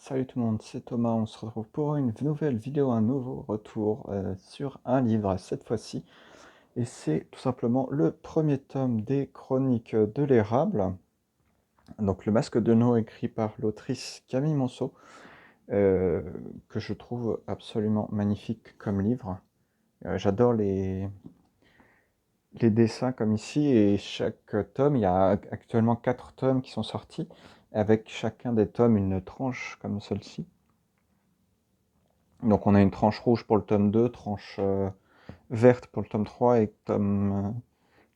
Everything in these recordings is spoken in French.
Salut tout le monde, c'est Thomas, on se retrouve pour une nouvelle vidéo, un nouveau retour sur un livre cette fois-ci. Et c'est tout simplement le premier tome des Chroniques de l'érable. Donc Le Masque de No, écrit par l'autrice Camille Monceau, euh, que je trouve absolument magnifique comme livre. J'adore les dessins comme ici, et chaque tome, il y a actuellement 4 tomes qui sont sortis, avec chacun des tomes une tranche comme celle-ci. Donc on a une tranche rouge pour le tome 2, tranche verte pour le tome 3 et tome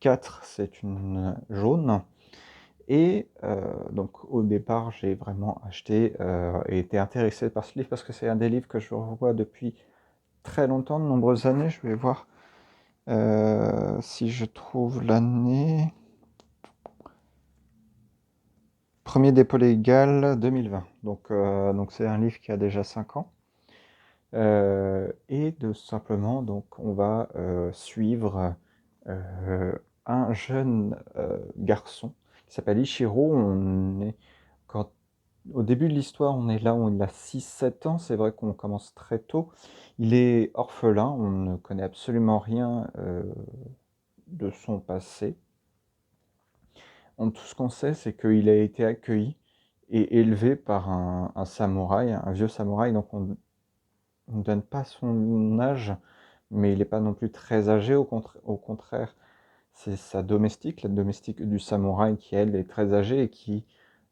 4, c'est une jaune. Et donc au départ, j'ai vraiment acheté et été intéressé par ce livre parce que c'est un des livres que je revois depuis très longtemps, de nombreuses années. Je vais voir si je trouve l'année. Premier dépôt légal 2020. Donc c'est un livre qui a déjà 5 ans. Et de simplement, donc, on va suivre un jeune garçon qui s'appelle Ichiro. Quand, Au début de l'histoire, on est là où il a 6-7 ans. C'est vrai qu'on commence très tôt. Il est orphelin, on ne connaît absolument rien de son passé. Tout ce qu'on sait, c'est qu'il a été accueilli et élevé par un samouraï, un vieux samouraï. Donc on ne donne pas son âge, mais il n'est pas non plus très âgé, au contraire, c'est sa domestique, la domestique du samouraï, qui elle est très âgée et qui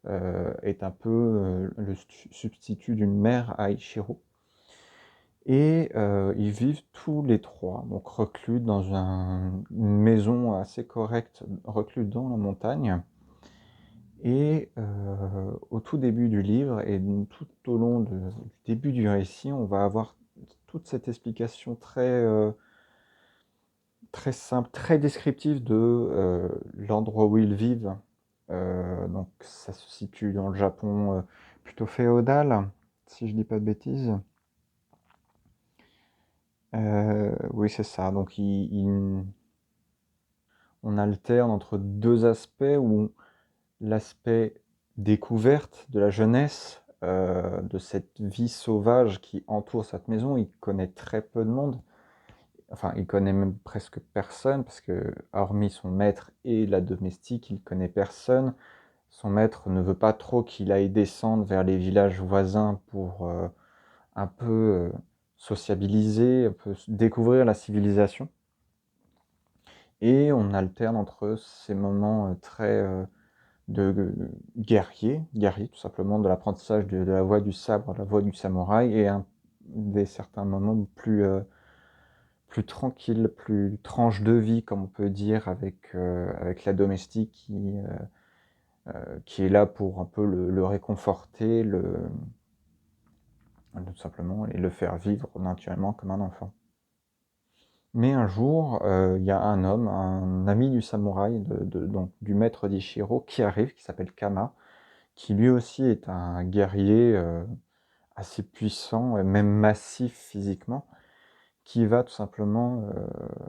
est un peu le substitut d'une mère à Ichiro. Et ils vivent tous les trois, donc reclus dans une maison assez correcte, reclus dans la montagne. Et au tout début du livre et tout au long du début du récit, on va avoir toute cette explication très simple, très descriptive de l'endroit où ils vivent. Donc ça se situe dans le Japon plutôt féodal, si je dis pas de bêtises. Oui, c'est ça. Donc on alterne entre deux aspects où l'aspect découverte de la jeunesse, de cette vie sauvage qui entoure cette maison. Il connaît très peu de monde. Enfin, il connaît même presque personne, parce que, hormis son maître et la domestique, il connaît personne. Son maître ne veut pas trop qu'il aille descendre vers les villages voisins pour un peu sociabiliser, un peu découvrir la civilisation. Et on alterne entre ces moments très de guerrier tout simplement, de l'apprentissage de la voie du sabre, la voie du samouraï, et des certains moments plus tranquilles, plus tranche de vie, comme on peut dire, avec la domestique qui est là pour un peu le réconforter, tout simplement, et le faire vivre naturellement comme un enfant. Mais un jour, il y a un homme, un ami du samouraï, donc du maître d'Ichiro, qui arrive, qui s'appelle Kama, qui lui aussi est un guerrier assez puissant, et même massif physiquement, qui va tout simplement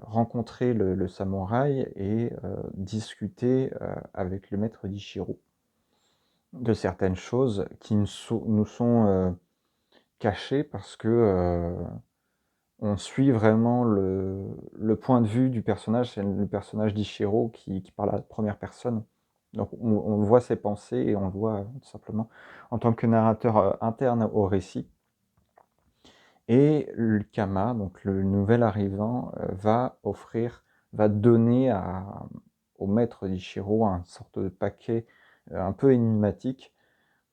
rencontrer le samouraï et discuter avec le maître d'Ichiro de certaines choses qui nous sont cachées, parce que on suit vraiment le point de vue du personnage. C'est le personnage d'Ichiro qui parle à la première personne. Donc on voit ses pensées et on le voit tout simplement en tant que narrateur interne au récit. Et le Kama, donc le nouvel arrivant, va donner au maître d'Ichiro un sorte de paquet un peu énigmatique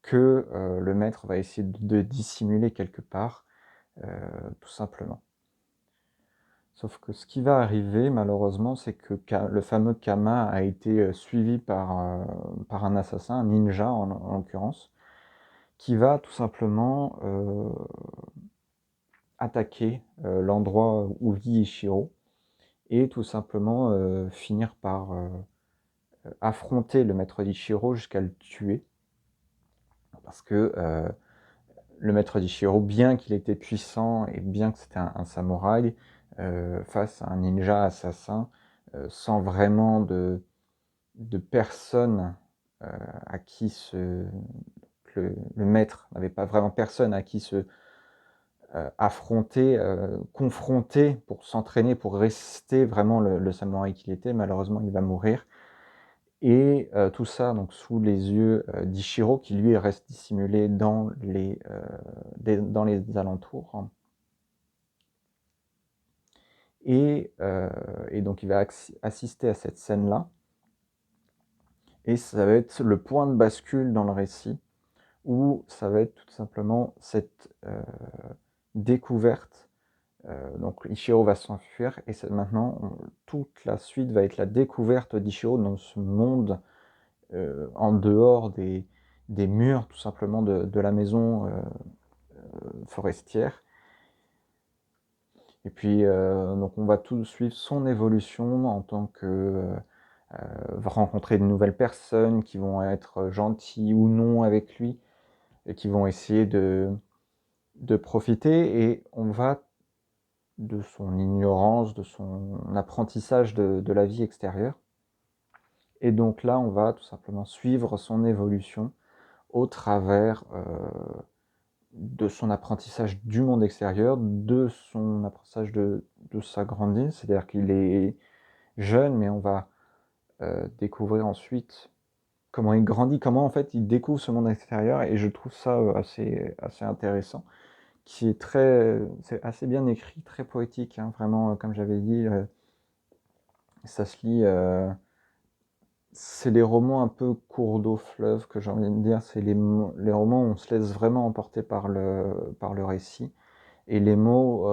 que le maître va essayer de dissimuler quelque part, tout simplement. Sauf que ce qui va arriver, malheureusement, c'est que le fameux Kama a été suivi par un assassin, un ninja en l'occurrence, qui va tout simplement attaquer l'endroit où vit Ichiro, et tout simplement finir par affronter le maître d'Ichiro jusqu'à le tuer. Parce que le maître d'Ichiro, bien qu'il était puissant et bien que c'était un samouraï, face à un ninja assassin, sans vraiment de personne à qui le maître n'avait pas vraiment personne à qui se affronter, confronter pour s'entraîner, pour rester vraiment le samouraï qu'il était. Malheureusement, il va mourir et tout ça donc sous les yeux, d'Ichiro qui lui reste dissimulé dans dans les alentours, hein. Et donc il va assister à cette scène-là et ça va être le point de bascule dans le récit où ça va être tout simplement cette, découverte. Donc Ichiro va s'enfuir et maintenant toute la suite va être la découverte d'Ichiro dans ce monde en dehors des murs tout simplement de la maison forestière. Et puis donc on va tout suivre son évolution en tant que va rencontrer de nouvelles personnes qui vont être gentilles ou non avec lui et qui vont essayer de profiter, et on va de son ignorance, de son apprentissage de la vie extérieure. Et donc là, on va tout simplement suivre son évolution au travers de son apprentissage du monde extérieur, de son apprentissage de sa grande île. C'est-à-dire qu'il est jeune, mais on va découvrir ensuite comment il grandit, comment en fait il découvre ce monde extérieur, et je trouve ça assez intéressant. C'est assez bien écrit, très poétique, hein, vraiment, comme j'avais dit, ça se lit. C'est les romans un peu cours d'eau, fleuve, que j'ai envie de dire. C'est les romans où on se laisse vraiment emporter par le récit. Et les mots,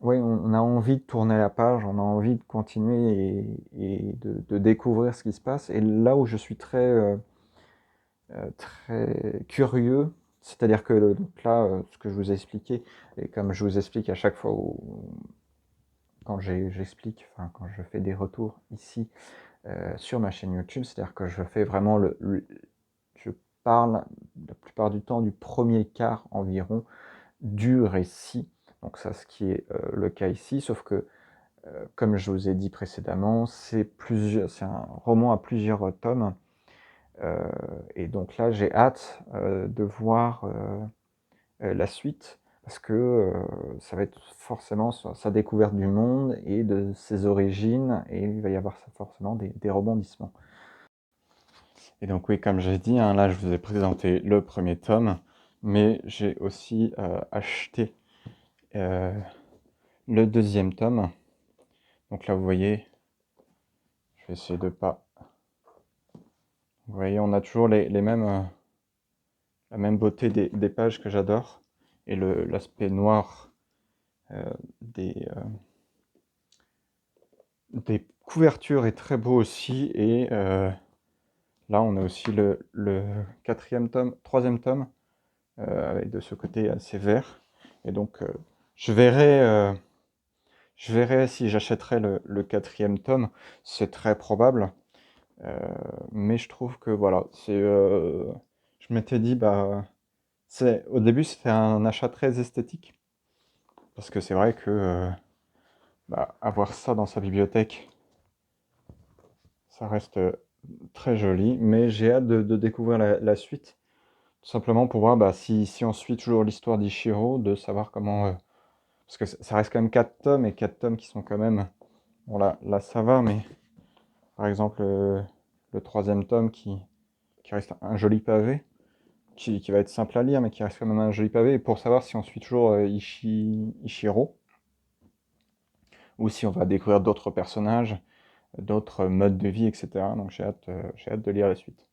ouais, on a envie de tourner la page, on a envie de continuer et de découvrir ce qui se passe. Et là où je suis très curieux, c'est-à-dire que donc là, ce que je vous ai expliqué, et comme je vous explique à chaque fois quand j'explique, enfin quand je fais des retours ici sur ma chaîne YouTube, c'est-à-dire que je fais vraiment je parle la plupart du temps du premier quart environ du récit. Donc ça, ce qui est le cas ici, sauf que comme je vous ai dit précédemment, c'est un roman à plusieurs tomes. Et donc là, j'ai hâte de voir la suite, parce que ça va être forcément sa découverte du monde et de ses origines, et il va y avoir forcément des rebondissements. Et donc oui, comme j'ai dit, hein, là je vous ai présenté le premier tome, mais j'ai aussi acheté le deuxième tome. Donc là vous voyez, je vais essayer de pas... Vous voyez, on a toujours les mêmes, la même beauté des pages que j'adore, et l'aspect noir des couvertures est très beau aussi, et là on a aussi le quatrième tome, troisième tome, avec de ce côté assez vert. Et donc je verrai si j'achèterai le quatrième tome, c'est très probable. Mais je trouve que voilà, je m'étais dit, bah, au début c'était un achat très esthétique, parce que c'est vrai que bah, avoir ça dans sa bibliothèque, ça reste très joli, mais j'ai hâte de découvrir la suite, tout simplement pour voir bah, si on suit toujours l'histoire d'Ichiro, de savoir comment... parce que ça reste quand même 4 tomes, et 4 tomes qui sont quand même... Bon là ça va, mais par exemple le troisième tome qui reste un joli pavé, qui va être simple à lire, mais qui reste quand même un joli pavé, et pour savoir si on suit toujours Ichiro, ou si on va découvrir d'autres personnages, d'autres modes de vie, etc. Donc j'ai hâte de lire la suite.